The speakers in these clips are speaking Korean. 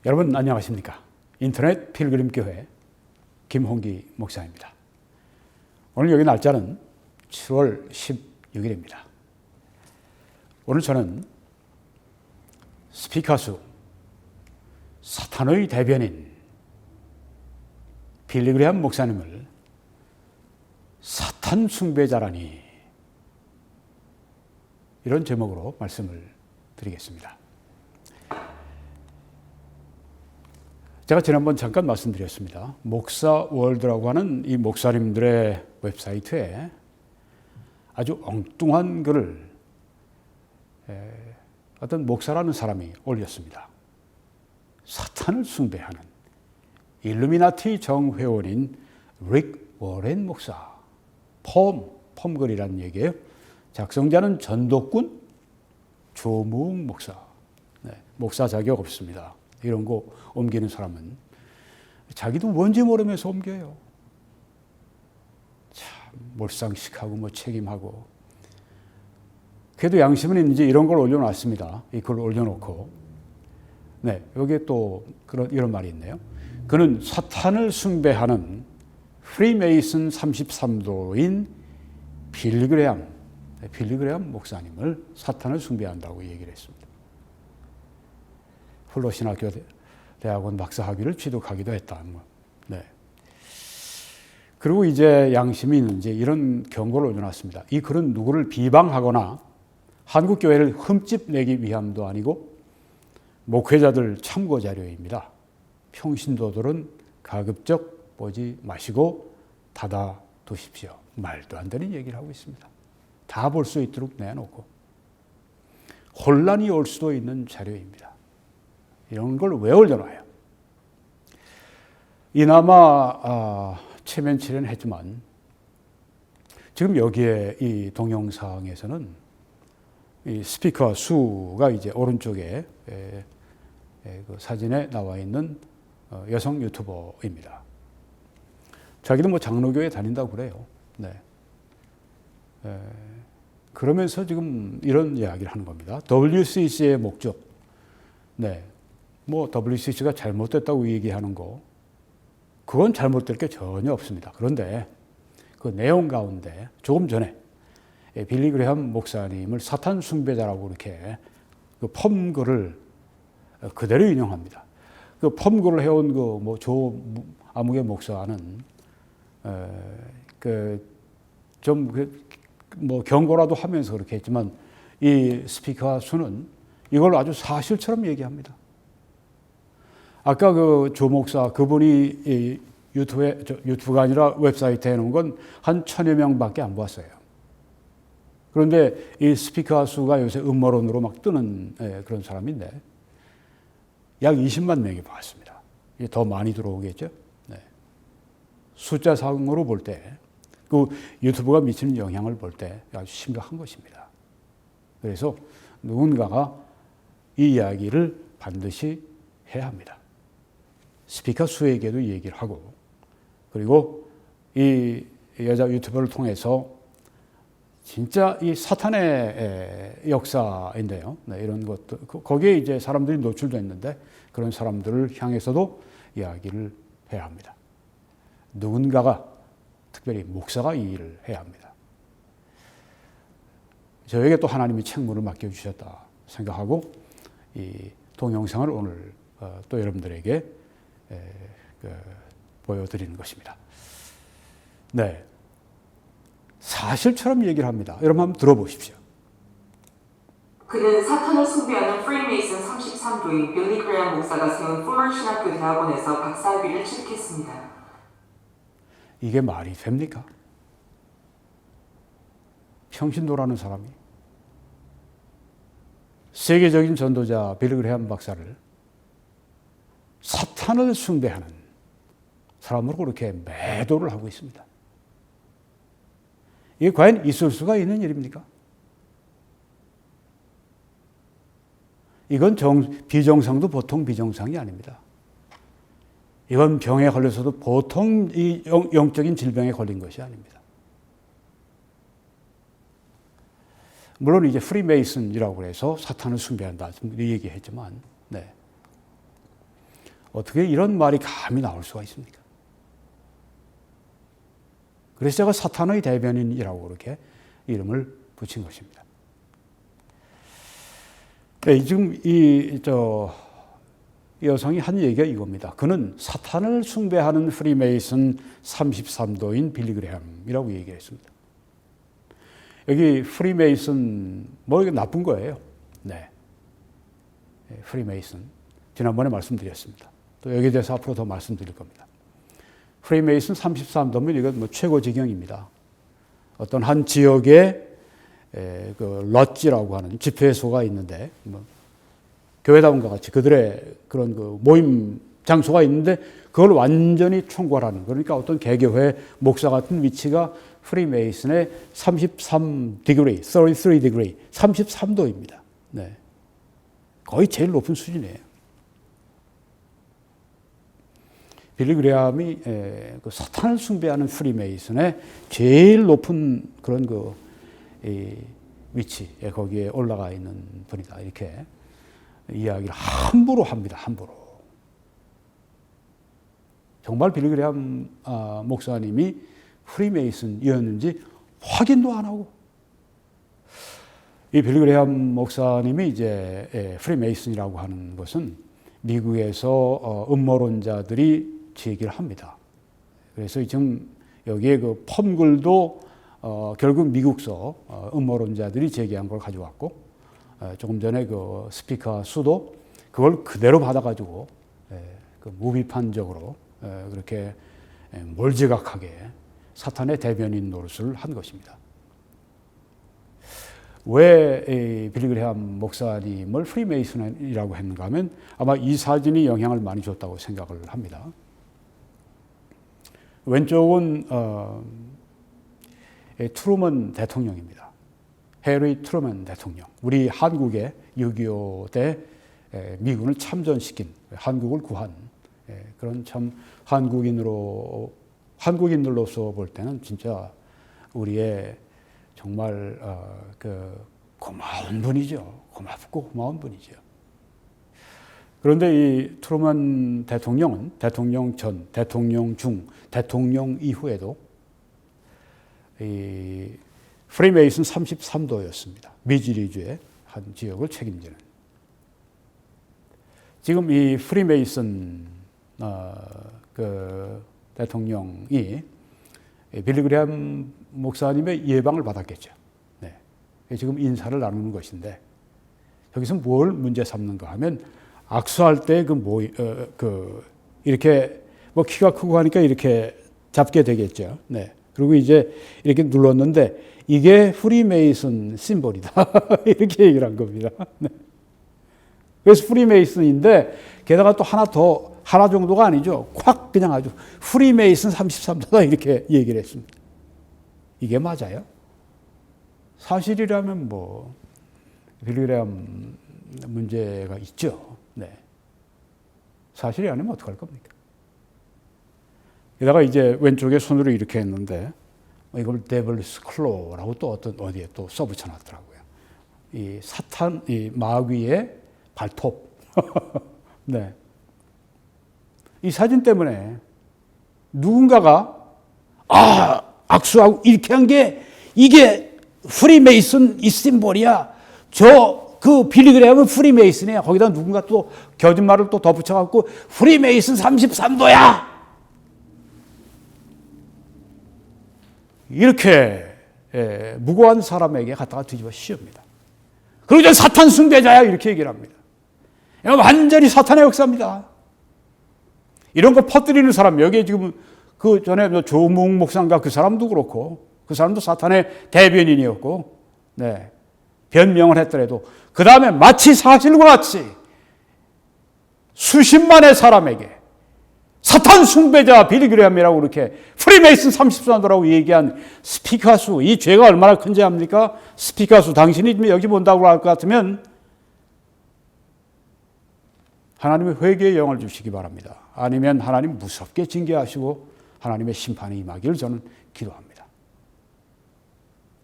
여러분 안녕하십니까? 인터넷 필그림교회 김홍기 목사입니다. 오늘 여기 날짜는 7월 16일입니다. 오늘 저는 스피커수 사탄의 대변인 빌리 그레함 목사님을 사탄 숭배자라니 이런 제목으로 말씀을 드리겠습니다. 제가 지난번 잠깐 말씀드렸습니다. 목사월드라고 하는 이 목사님들의 웹사이트에 아주 엉뚱한 글을 어떤 목사라는 사람이 올렸습니다. 사탄을 숭배하는 일루미나티 정회원인 릭 워렌 목사. 펌글이라는 얘기예요. 작성자는 전도꾼 조무웅 목사. 목사 자격 없습니다. 이런 거 옮기는 사람은 자기도 뭔지 모르면서 옮겨요. 참 몰상식하고 책임하고. 그래도 양심은 이제 이런 걸 올려놨습니다. 이 글 올려놓고 여기에 또 이런 말이 있네요. 그는 사탄을 숭배하는 프리메이슨 33도인 빌리 그레함 목사님을 사탄을 숭배한다고 얘기를 했습니다. 플러신학교 대학원 박사학위를 취득하기도 했다. 그리고 이제 양심이 이제 이런 경고를 올려놨습니다. 이 글은 누구를 비방하거나 한국 교회를 흠집 내기 위함도 아니고 목회자들 참고 자료입니다. 평신도들은 가급적 보지 마시고 닫아 두십시오. 말도 안 되는 얘기를 하고 있습니다. 다 볼 수 있도록 내놓고 혼란이 올 수도 있는 자료입니다. 이런 걸 왜 올려놔요? 이나마 체면 출연했지만 지금 여기에 이 동영상에서는 이 스피커 수가 이제 오른쪽에 그 사진에 나와 있는 여성 유튜버입니다. 자기도 뭐 장로교회 다닌다고 그래요. 그러면서 지금 이런 이야기를 하는 겁니다. WCC의 목적. 뭐 WCC가 잘못됐다고 얘기하는 거, 그건 잘못될 게 전혀 없습니다. 그런데 그 내용 가운데 조금 전에 빌리 그레함 목사님을 사탄 숭배자라고 이렇게 그 펌글을 그대로 인용합니다. 그 펌글을 해온 그 뭐 조 아무개 목사는 뭐 경고라도 하면서 그렇게 했지만 이 스피커 수는 이걸 아주 사실처럼 얘기합니다. 아까 그 조 목사 그분이 유튜브가 아니라 웹사이트에 해놓은 건 한 1000여 명밖에 안 보았어요. 그런데 이 스피커 수가 요새 음모론으로 막 뜨는 그런 사람인데 약 20만 명이 봤습니다. 이게 더 많이 들어오겠죠? 숫자상으로 볼 때 그 유튜브가 미치는 영향을 볼 때 아주 심각한 것입니다. 그래서 누군가가 이 이야기를 반드시 해야 합니다. 스피커 수에게도 얘기를 하고, 그리고 이 여자 유튜버를 통해서 진짜 이 사탄의 역사인데요. 이런 것도 거기에 이제 사람들이 노출됐는데 그런 사람들을 향해서도 이야기를 해야 합니다. 누군가가 특별히 목사가 이 일을 해야 합니다. 저에게 또 하나님이 책무를 맡겨주셨다 생각하고 이 동영상을 오늘 또 여러분들에게 보여드리는 것입니다. 사실처럼 얘기를 합니다. 여러분 한번 들어보십시오. 그는 사탄을 숭배하는 프리메이슨 33도인 빌리 그레함 목사가 세운 풀러 신학교 대학원에서 박사학위를 취득했습니다. 이게 말이 됩니까? 평신도라는 사람이 세계적인 전도자 빌리 그레함 박사를 사탄을 숭배하는 사람으로 그렇게 매도를 하고 있습니다. 이게 과연 있을 수가 있는 일입니까? 이건 비정상도 보통 비정상이 아닙니다. 이건 병에 걸려서도 보통 이 영적인 질병에 걸린 것이 아닙니다. 물론 이제 프리메이슨이라고 해서 사탄을 숭배한다. 이 얘기했지만, 어떻게 이런 말이 감히 나올 수가 있습니까? 그래서 제가 사탄의 대변인이라고 그렇게 이름을 붙인 것입니다. 네, 지금 이 여성이 한 얘기가 이겁니다. 그는 사탄을 숭배하는 프리메이슨 33도인 빌리 그레함이라고 얘기했습니다. 여기 프리메이슨 뭐 이게 나쁜 거예요. 네, 프리메이슨 지난번에 말씀드렸습니다. 또 여기에 대해서 앞으로 더 말씀드릴 겁니다. 프리메이슨 33도면 이건 뭐 최고 지경입니다. 어떤 한 지역에 그 럿지라고 하는 집회소가 있는데 뭐 교회다움과 같이 그들의 그런 그 모임 장소가 있는데 그걸 완전히 총괄하는, 그러니까 어떤 개교회 목사 같은 위치가 프리메이슨의 33디그리, 33디그리, 33도입니다. 네. 거의 제일 높은 수준이에요. 빌리 그레함이 그 사탄을 숭배하는 프리메이슨의 제일 높은 그런 그 위치에 거기에 올라가 있는 분이다. 이렇게 이야기를 함부로 합니다. 함부로. 정말 빌리 그레함 목사님이 프리메이슨이었는지 확인도 안 하고, 이 빌리 그레함 목사님이 이제 프리메이슨이라고 하는 것은 미국에서 음모론자들이 제기를 합니다. 그래서 지금 여기에 그 펌글도 결국 미국서 음모론자들이 제기한 걸 가져왔고, 조금 전에 그 스피커 수도 그걸 그대로 받아가지고 그 무비판적으로 그렇게 몰지각하게 사탄의 대변인 노릇을 한 것입니다. 왜 빌리 그레함 목사님을 프리메이슨이라고 했는가 하면 아마 이 사진이 영향을 많이 줬다고 생각을 합니다. 왼쪽은 트루먼 대통령입니다. 해리 트루먼 대통령. 우리 한국의 6.25 때 미군을 참전시킨, 한국을 구한 그런 참 한국인들로서 볼 때는 진짜 우리의 정말 그 고마운 분이죠. 고맙고 고마운 분이죠. 그런데 이 트루먼 대통령은 대통령 전, 대통령 중, 대통령 이후에도 이 프리메이슨 33도였습니다. 미즈리주의 한 지역을 책임지는. 지금 이 프리메이슨 그 대통령이 빌리 그레함 목사님의 예방을 받았겠죠. 네. 지금 인사를 나누는 것인데 여기서 뭘 문제 삼는가 하면 악수할 때 이렇게 뭐 키가 크고 하니까 이렇게 잡게 되겠죠. 네. 그리고 이제 이렇게 눌렀는데 이게 프리메이슨 심볼이다. 이렇게 얘기를 한 겁니다. 네. 그래서 프리메이슨인데 게다가 또 하나 정도가 아니죠. 콱 그냥 아주 프리메이슨 33도다 이렇게 얘기를 했습니다. 이게 맞아요? 사실이라면 뭐 빌리 그레함 문제가 있죠. 네. 사실이 아니면 어떡할 겁니까? 게다가 이제 왼쪽에 손으로 이렇게 했는데 이걸 데블스 클로라고 또 어디에 또 써붙여놨더라고요. 이 사탄, 이 마귀의 발톱. 네. 이 사진 때문에 누군가가 악수하고 이렇게 한 게 이게 프리메이슨 이 심볼이야. 그 빌리 그레함은 프리메이슨이야. 거기다 누군가 또 거짓말을 또 덧붙여갖고 프리메이슨 33도야. 이렇게 무고한 사람에게 갖다가 뒤집어 씌웁니다. 그리고 저 사탄 숭배자야 이렇게 얘기를 합니다. 이건 완전히 사탄의 역사입니다. 이런 거 퍼뜨리는 사람, 여기에 지금 그 전에 조웅 목사인가 그 사람도 그렇고, 그 사람도 사탄의 대변인이었고, 네. 변명을 했더라도, 그 다음에 마치 사실과 같이 수십만의 사람에게 사탄 숭배자 빌리 그레함이라고 그렇게 프리메이슨 33도라고 얘기한 스피커수, 이 죄가 얼마나 큰지 압니까? 스피커수, 당신이 여기 본다고 할 것 같으면 하나님의 회개의 영을 주시기 바랍니다. 아니면 하나님 무섭게 징계하시고 하나님의 심판이 임하기를 저는 기도합니다.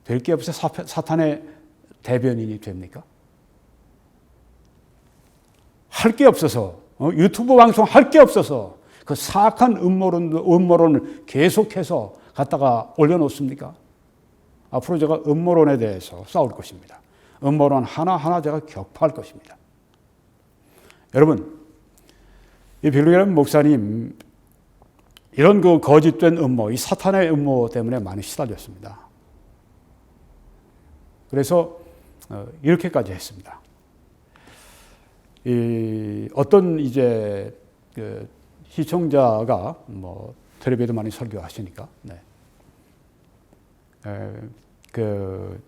될 게 없어 사탄의 대변인이 됩니까? 할 게 없어서 유튜브 방송 할 게 없어서 그 사악한 음모론을 계속해서 갖다가 올려놓습니까? 앞으로 제가 음모론에 대해서 싸울 것입니다. 음모론 하나하나 제가 격파할 것입니다. 여러분, 이 빌리그램 목사님 이런 그 거짓된 음모, 이 사탄의 음모 때문에 많이 시달렸습니다. 그래서 이렇게까지 했습니다. 어떤 이제 그 시청자가 뭐 텔레비에도 많이 설교하시니까, 그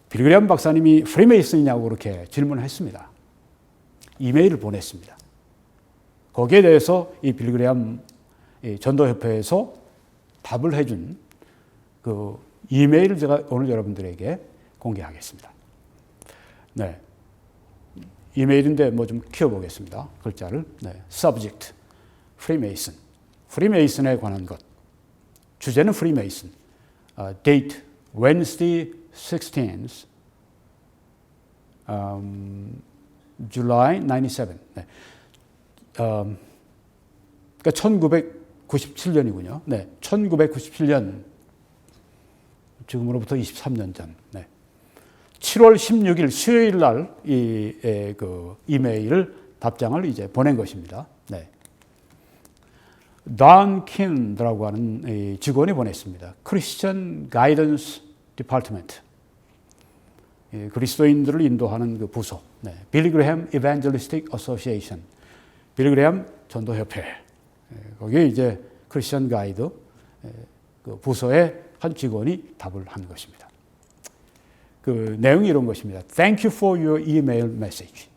빌리그램 박사님이 프리메이슨이냐고 그렇게 질문을 했습니다. 이메일을 보냈습니다. 거기에 대해서 이 빌리그램 전도협회에서 답을 해준 그 이메일을 제가 오늘 여러분들에게 공개하겠습니다. 네. 이메일인데 뭐 좀 키워보겠습니다. 글자를. 네. Subject, Freemason. 프리메이슨에 관한 것. 주제는 프리메이슨. Date, Wednesday 16th, July 97. 네. 그러니까 1997년이군요. 네. 1997년, 지금으로부터 23년 전. 네. 7월 16일 수요일 날 그 이메일을 답장을 이제 보낸 것입니다. 네. 던 킨드라고 하는 직원이 보냈습니다. 크리스천 가이던스 디파트먼트. 그리스도인들을 인도하는 그 부서. 네. 빌리그램 이벤젤리스틱 어소시에이션. 빌리그램 전도협회. 거기에 이제 크리스천 가이드 그 부서의 한 직원이 답을 한 것입니다. 그 내용이 이런 것입니다. Thank you for your email message.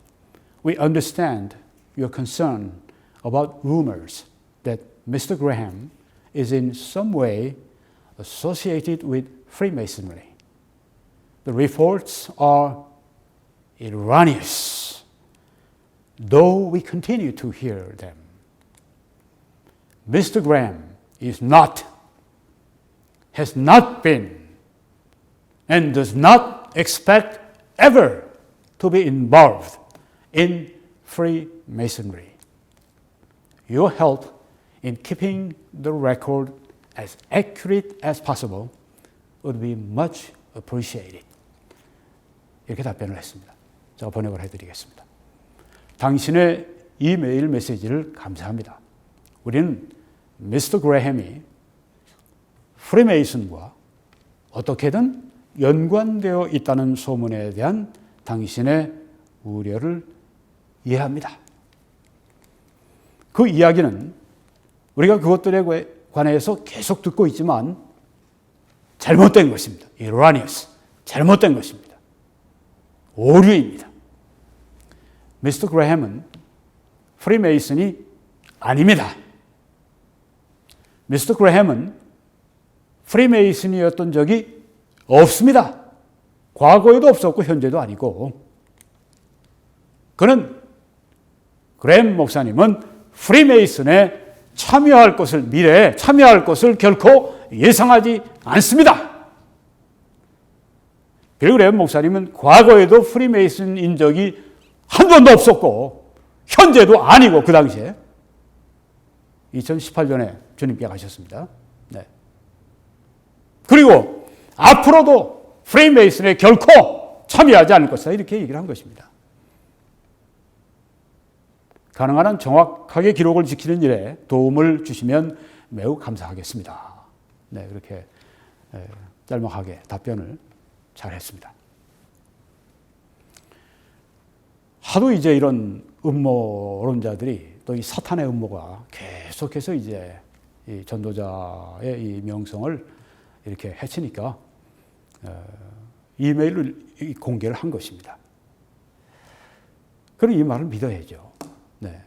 We understand your concern about rumors that Mr. Graham is in some way associated with Freemasonry. The reports are erroneous, though we continue to hear them. Mr. Graham is not, has not been, and does not expect ever to be involved in Freemasonry. Your help in keeping the record as accurate as possible would be much appreciated. 이렇게 답변을 했습니다. 제가 번역을 해드리겠습니다. 당신의 이메일 메시지를 감사합니다. 우리는 미스터 그레햄이 프리메이슨과 어떻게든 연관되어 있다는 소문에 대한 당신의 우려를 이해합니다. 그 이야기는 우리가 그것들에 관해서 계속 듣고 있지만 잘못된 것입니다. erroneous, 잘못된 것입니다. 오류입니다. 미스터 그레햄은 프리메이슨이 아닙니다. 미스터 그레햄은 프리메이슨이었던 적이 없습니다. 과거에도 없었고 현재도 아니고, 그는 그레햄 목사님은 프리메이슨에 참여할 것을, 미래에 참여할 것을 결코 예상하지 않습니다. 빌리그램 목사님은 과거에도 프리메이슨인 적이 한 번도 없었고 현재도 아니고, 그 당시에 2018년에 주님께 가셨습니다. 네. 그리고 앞으로도 프리메이슨에 결코 참여하지 않을 것이다, 이렇게 얘기를 한 것입니다. 가능한 한 정확하게 기록을 지키는 일에 도움을 주시면 매우 감사하겠습니다. 네, 그렇게 짤막하게 답변을 잘 했습니다. 하도 이제 이런 음모론자들이, 또 이 사탄의 음모가 계속해서 이제 이 전도자의 이 명성을 이렇게 해치니까 이메일을 공개를 한 것입니다. 그럼 이 말을 믿어야죠. 네.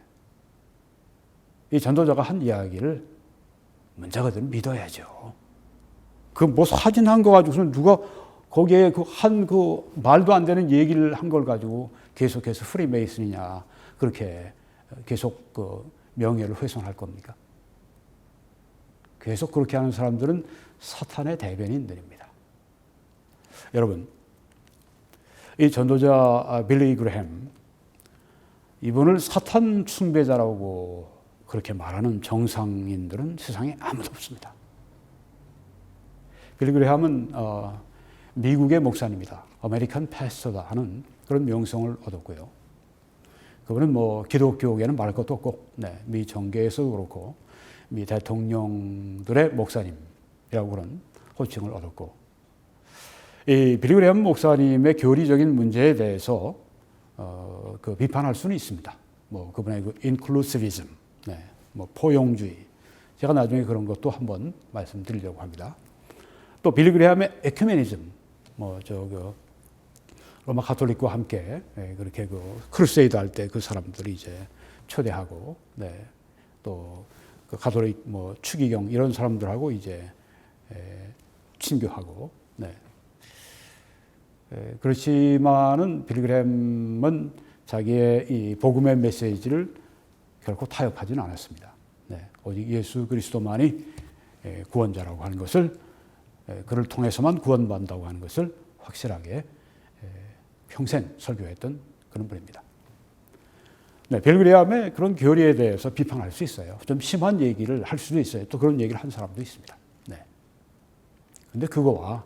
이 전도자가 한 이야기를 문자 그대로 믿어야죠. 그 뭐 사진 한 거 가지고서는 누가 거기에 그 말도 안 되는 얘기를 한 걸 가지고 계속해서 프리메이슨이냐 그렇게 계속 그 명예를 훼손할 겁니까? 계속 그렇게 하는 사람들은 사탄의 대변인들입니다. 여러분, 이 전도자 빌리 그레햄, 이분을 사탄 숭배자라고 그렇게 말하는 정상인들은 세상에 아무도 없습니다. 빌리 그레이함은 미국의 목사님이다, 아메리칸 패스터다 하는 그런 명성을 얻었고요. 그분은 뭐 기독교계는 말할 것도 없고, 미 정계에서도 그렇고 미 대통령들의 목사님이라고 그런 호칭을 얻었고, 이 빌리 그레이함 목사님의 교리적인 문제에 대해서 그 비판할 수는 있습니다. 뭐 그분의 그 인클루시비즘, 뭐 포용주의, 제가 나중에 그런 것도 한번 말씀드리려고 합니다. 또 빌리 그레이함의 에큐메니즘, 그 로마 가톨릭과 함께 그렇게 그 크루세이드 할 때 그 사람들이 이제 초대하고, 또 그 가톨릭 뭐 추기경 이런 사람들하고 이제 친교하고, 그렇지만은 빌리 그레이함은 자기의 이 복음의 메시지를 결코 타협하지는 않았습니다. 오직 예수 그리스도만이 구원자라고 하는 것을, 그를 통해서만 구원받는다고 하는 것을 확실하게 평생 설교했던 그런 분입니다. 빌리 그레이함의 그런 교리에 대해서 비판할 수 있어요. 좀 심한 얘기를 할 수도 있어요. 또 그런 얘기를 한 사람도 있습니다. 그런데 그거와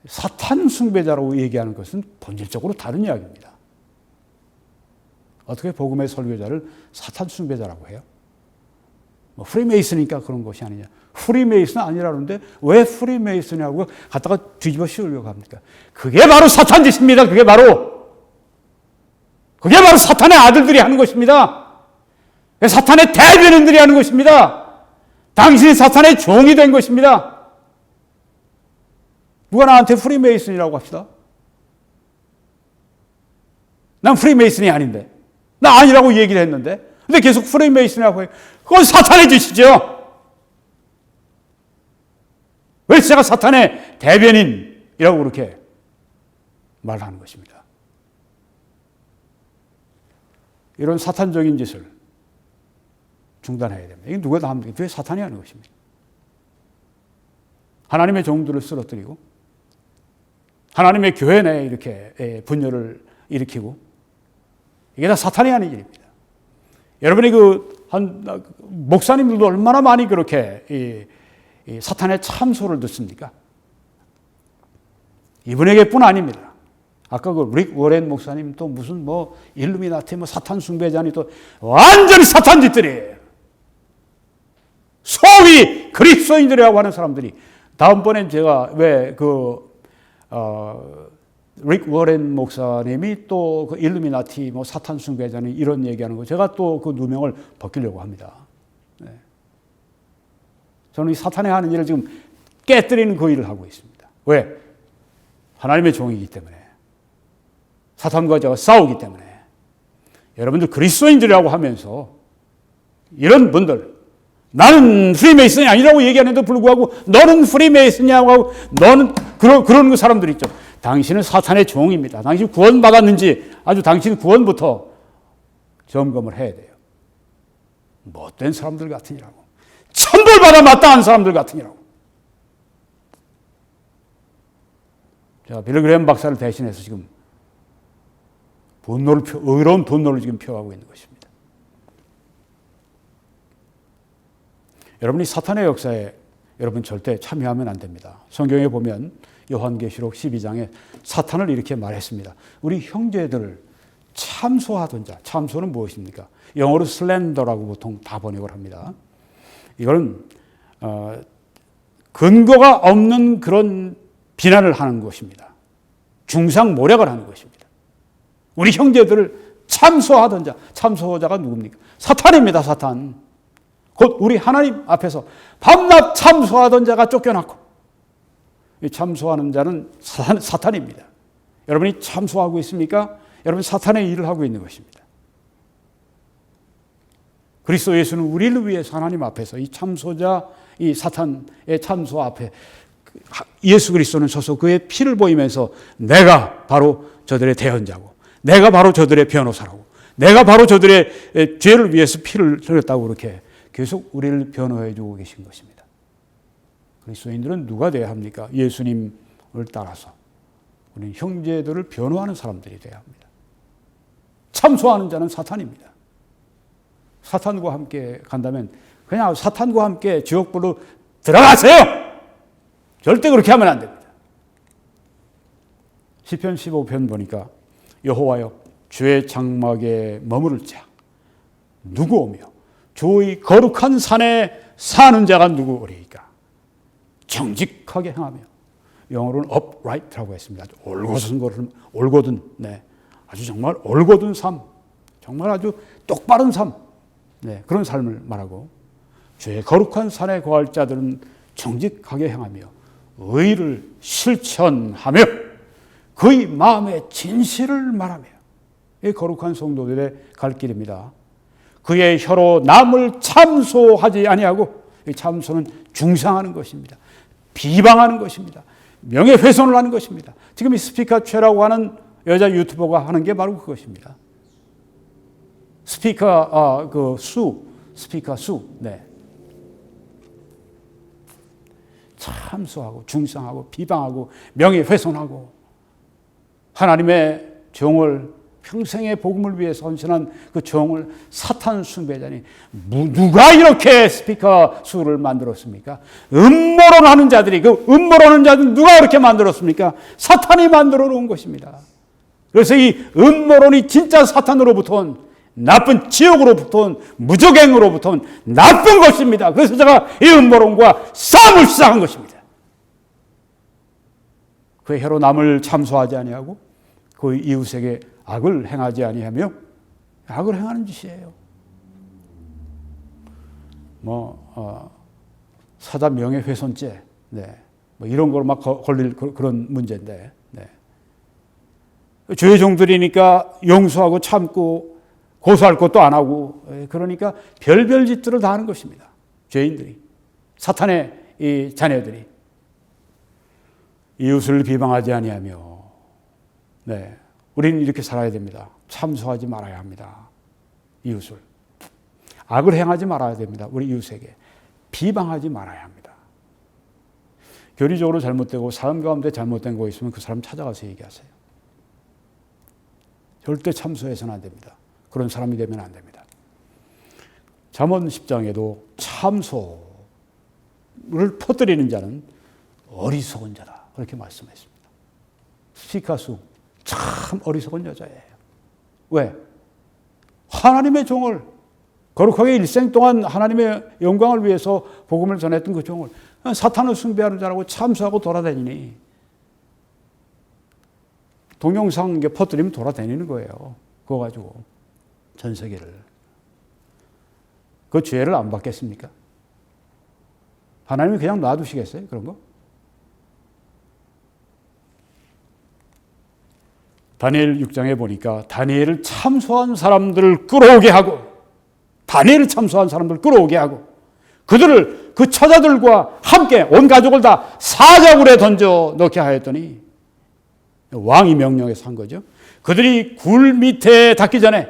사탄 숭배자라고 얘기하는 것은 본질적으로 다른 이야기입니다. 어떻게 복음의 설교자를 사탄 숭배자라고 해요? 뭐 프리메이슨이니까 그런 것이 아니냐. 프리메이슨 아니라는데 왜 프리메이슨이라고 갖다가 뒤집어 씌우려고 합니까? 그게 바로 사탄 짓입니다. 그게 바로 사탄의 아들들이 하는 것입니다. 사탄의 대변인들이 하는 것입니다. 당신이 사탄의 종이 된 것입니다. 누가 나한테 프리메이슨이라고 합시다. 난 프리메이슨이 아닌데, 나 아니라고 얘기를 했는데, 근데 계속 프리메이슨이라고 해요. 그건 사탄의 짓이죠. 왜 제가 사탄의 대변인이라고 그렇게 말하는 것입니다. 이런 사탄적인 짓을 중단해야 됩니다. 이게 누가 다 합니까? 왜 사탄이 하는 것입니다. 하나님의 종들을 쓰러뜨리고 하나님의 교회 내에 이렇게 분열을 일으키고, 이게 다 사탄이 하는 일입니다. 여러분이 목사님들도 얼마나 많이 그렇게 이 사탄의 참소를 듣습니까? 이분에게뿐 아닙니다. 아까 그 릭 워렌 목사님 또 무슨 뭐 일루미나티 뭐 사탄 숭배자니 또 완전히 사탄 짓들이에요. 소위 그리스도인들이라고 하는 사람들이, 다음번엔 제가 왜 릭 워렌 목사님이 또 그 일루미나티 뭐 사탄 숭배자니 이런 얘기하는 거 제가 또 그 누명을 벗기려고 합니다. 저는 이 사탄이 하는 일을 지금 깨뜨리는 그 일을 하고 있습니다. 왜? 하나님의 종이기 때문에. 사탄과 제가 싸우기 때문에. 여러분들 그리스도인들이라고 하면서 이런 분들, 나는 프리메이슨이 아니라고 얘기하는데도 불구하고 너는 프리메이슨이라고 하고, 너는 그런 그 사람들 있죠. 당신은 사탄의 종입니다. 당신이 구원받았는지 아주 당신 구원부터 점검을 해야 돼요. 못된 사람들 같으니라고. 천벌받아 마땅한 사람들 같으니라고. 제가 빌리 그레이엄 박사를 대신해서 지금 의로운 분노를 지금 표하고 있는 것입니다. 여러분이 사탄의 역사에 여러분 절대 참여하면 안 됩니다. 성경에 보면 요한계시록 12장에 사탄을 이렇게 말했습니다. 우리 형제들을 참소하던 자. 참소는 무엇입니까? 영어로 슬렌더라고 보통 다 번역을 합니다. 이거는 근거가 없는 그런 비난을 하는 것입니다. 중상모략을 하는 것입니다. 우리 형제들을 참소하던 자. 참소자가 누굽니까? 사탄입니다. 사탄. 곧 우리 하나님 앞에서 밤낮 참소하던 자가 쫓겨났고, 이 참소하는 자는 사탄입니다. 여러분이 참소하고 있습니까? 여러분 사탄의 일을 하고 있는 것입니다. 그리스도 예수는 우리를 위해서 하나님 앞에서 이 참소자, 이 사탄의 참소 앞에 예수 그리스도는 서서 그의 피를 보이면서 내가 바로 저들의 대언자고, 내가 바로 저들의 변호사라고, 내가 바로 저들의 죄를 위해서 피를 흘렸다고 그렇게 계속 우리를 변호해 주고 계신 것입니다. 그리스도인들은 누가 되어야 합니까? 예수님을 따라서 우리는 형제들을 변호하는 사람들이 되어야 합니다. 참소하는 자는 사탄입니다. 사탄과 함께 간다면 그냥 사탄과 함께 지옥불로 들어가세요. 절대 그렇게 하면 안 됩니다. 시편 15편 보니까 여호와여 주의 장막에 머무를 자 누구 오며 주의 거룩한 산에 사는 자가 누구오리이까. 정직하게 행하며, 영어로는 upright라고 했습니다. 아주 올곧은 네, 아주 정말 올곧은 삶, 정말 아주 똑바른 삶, 네, 그런 삶을 말하고, 주의 거룩한 산에 거할 자들은 정직하게 행하며 의를 실천하며 그의 마음의 진실을 말하며. 이 거룩한 성도들의 갈 길입니다. 그의 혀로 남을 참소하지 아니하고, 이 참소는 중상하는 것입니다. 비방하는 것입니다. 명예훼손을 하는 것입니다. 지금 이 스피커 최라고 하는 여자 유튜버가 하는 게 바로 그것입니다. 스피커 수, 네. 참소하고 중상하고 비방하고 명예훼손하고 하나님의 종을 평생의 복음을 위해서 헌신한 그 종을 사탄 숭배자니 누가 이렇게 스피커 수를 만들었습니까? 음모론하는 자들이, 그 음모론하는 자들은 누가 그렇게 만들었습니까? 사탄이 만들어 놓은 것입니다. 그래서 이 음모론이 진짜 사탄으로부터 온 나쁜 지옥으로부터 온 무적행으로부터 온 나쁜 것입니다. 그래서 제가 이 음모론과 싸움을 시작한 것입니다. 그의 혀로 남을 참소하지 아니하고 그 이웃에게 악을 행하지 아니하며, 악을 행하는 짓이에요. 사자 명예훼손죄, 네, 이런 걸 막 걸릴 그런 문제인데, 네. 주의 종들이니까 용서하고 참고 고소할 것도 안 하고, 그러니까 별별 짓들을 다 하는 것입니다. 죄인들이, 사탄의 이 자녀들이. 이웃을 비방하지 아니하며, 네, 우리는 이렇게 살아야 됩니다. 참소하지 말아야 합니다. 이웃을. 악을 행하지 말아야 됩니다. 우리 이웃에게. 비방하지 말아야 합니다. 교리적으로 잘못되고 사람 가운데 잘못된 거 있으면 그 사람 찾아가서 얘기하세요. 절대 참소해서는 안 됩니다. 그런 사람이 되면 안 됩니다. 잠언 10장에도 참소를 퍼뜨리는 자는 어리석은 자다, 그렇게 말씀했습니다. 스피카수 참 어리석은 여자예요. 왜? 하나님의 종을, 거룩하게 일생 동안 하나님의 영광을 위해서 복음을 전했던 그 종을 사탄을 숭배하는 자라고 참소하고 돌아다니니, 동영상 퍼뜨리면 돌아다니는 거예요. 그거 가지고 전 세계를. 그 죄를 안 받겠습니까? 하나님이 그냥 놔두시겠어요? 그런 거? 다니엘 6장에 보니까 다니엘을 참소한 사람들을 끌어오게 하고, 다니엘을 참소한 사람들을 끌어오게 하고, 그들을 그 처자들과 함께 온 가족을 다 사자굴에 던져 넣게 하였더니, 왕이 명령해서 한 거죠. 그들이 굴 밑에 닿기 전에,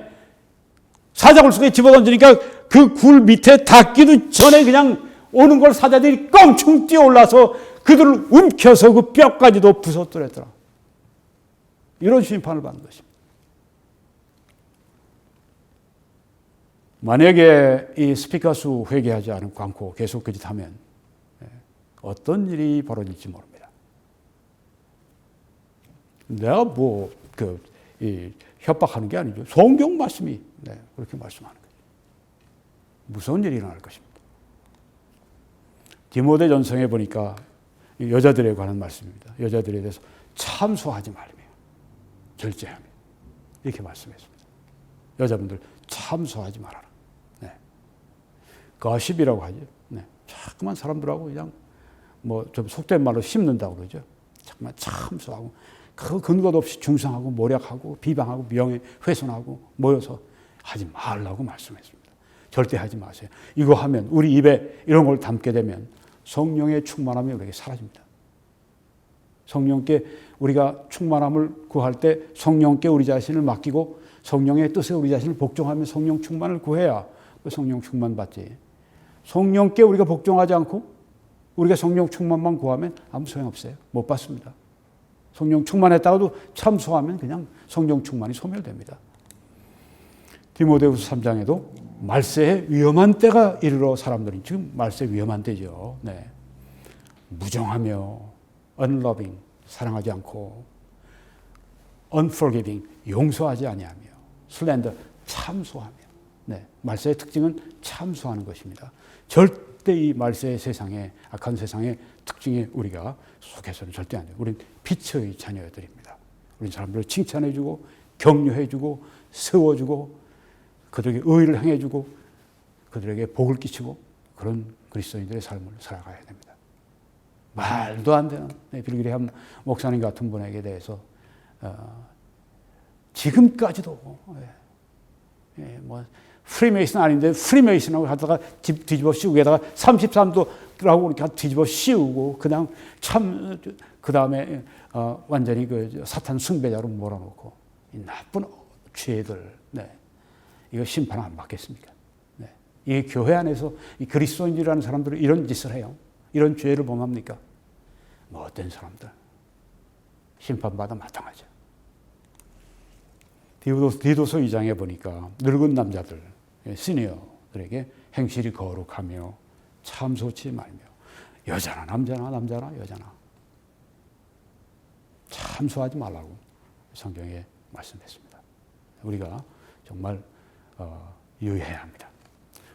사자굴 속에 집어던지니까 그 굴 밑에 닿기도 전에 그냥 오는 걸 사자들이 껑충 뛰어올라서 그들을 움켜서 그 뼈까지도 부서뜨렸더라. 이런 심판을 받는 것입니다. 만약에 이 스피커수 회개하지 않고 계속 그 짓 하면 어떤 일이 벌어질지 모릅니다. 내가 협박하는 게 아니죠. 성경 말씀이 그렇게 말씀하는 거예요. 무서운 일이 일어날 것입니다. 디모데 전서에 보니까 여자들에 관한 말씀입니다. 여자들에 대해서 참소하지 말며 절제하며, 이렇게 말씀했습니다. 여자분들 참소하지 말아라. 네. 거십이라고 하죠. 네. 자꾸만 사람들하고 그냥 좀 속된 말로 씹는다고 그러죠. 자꾸만 참소하고 그 근거도 없이 중상하고 모략하고 비방하고 명예훼손하고 모여서 하지 말라고 말씀했습니다. 절대 하지 마세요. 이거 하면, 우리 입에 이런 걸 담게 되면 성령의 충만함이 우리에게 사라집니다. 성령께 우리가 충만함을 구할 때 성령께 우리 자신을 맡기고 성령의 뜻에 우리 자신을 복종하며 성령 충만을 구해야 성령 충만 받지. 성령께 우리가 복종하지 않고 우리가 성령 충만만 구하면 아무 소용없어요. 못 받습니다. 성령 충만했다가도 참소하면 그냥 성령 충만이 소멸됩니다. 디모데후서 3장에도 말세에 위험한 때가 이르러 사람들이 지금 말세 위험한 때죠. 네. 무정하며 unloving 사랑하지 않고 unforgiving 용서하지 아니하며 slander 참소하며 네. 말세의 특징은 참소하는 것입니다. 절대 이 말세의 세상에 악한 세상의 특징에 우리가 속해서는 절대 안 돼요. 우리는 빛의 자녀들입니다. 우리 사람들을 칭찬해주고 격려해주고 세워주고 그들에게 의를 행해주고 그들에게 복을 끼치고 그런 그리스도인들의 삶을 살아가야 됩니다. 말도 안 되는 빌리 그레이엄 목사님 같은 분에게 대해서 지금까지도 뭐 프리메이슨 아닌데 프리메이슨하고 하다가 뒤집어 씌우고 게다가 33도라고 이렇게 뒤집어 씌우고 그냥 참 그 다음에 완전히 그 사탄 숭배자로 몰아놓고 이 나쁜 죄들 이거 심판 안 받겠습니까? 이 교회 안에서 이 그리스도인이라는 사람들은 이런 짓을 해요. 이런 죄를 범합니까? 뭐 어떤 사람들 심판받아 마땅하죠. 디도서 2장에 보니까 늙은 남자들, 시니어들에게 행실이 거룩하며 참소치 말며 여자나 남자나 여자나 참소하지 말라고 성경에 말씀했습니다. 우리가 정말 유의해야 합니다.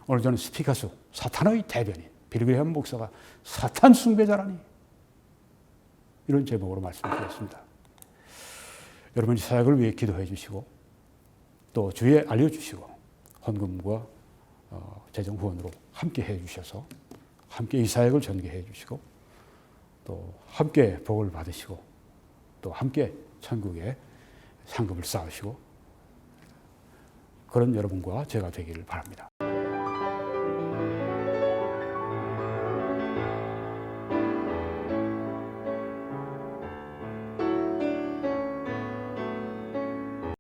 오늘 저는 스피카스 사탄의 대변인 빌리 그레이엄 목사가 사탄 숭배자라니 이런 제목으로 말씀드렸습니다. 여러분이 사역을 위해 기도해 주시고 또 주위에 알려주시고 헌금과 재정 후원으로 함께 해 주셔서 함께 이 사역을 전개해 주시고 또 함께 복을 받으시고 또 함께 천국에 상급을 쌓으시고 그런 여러분과 제가 되기를 바랍니다.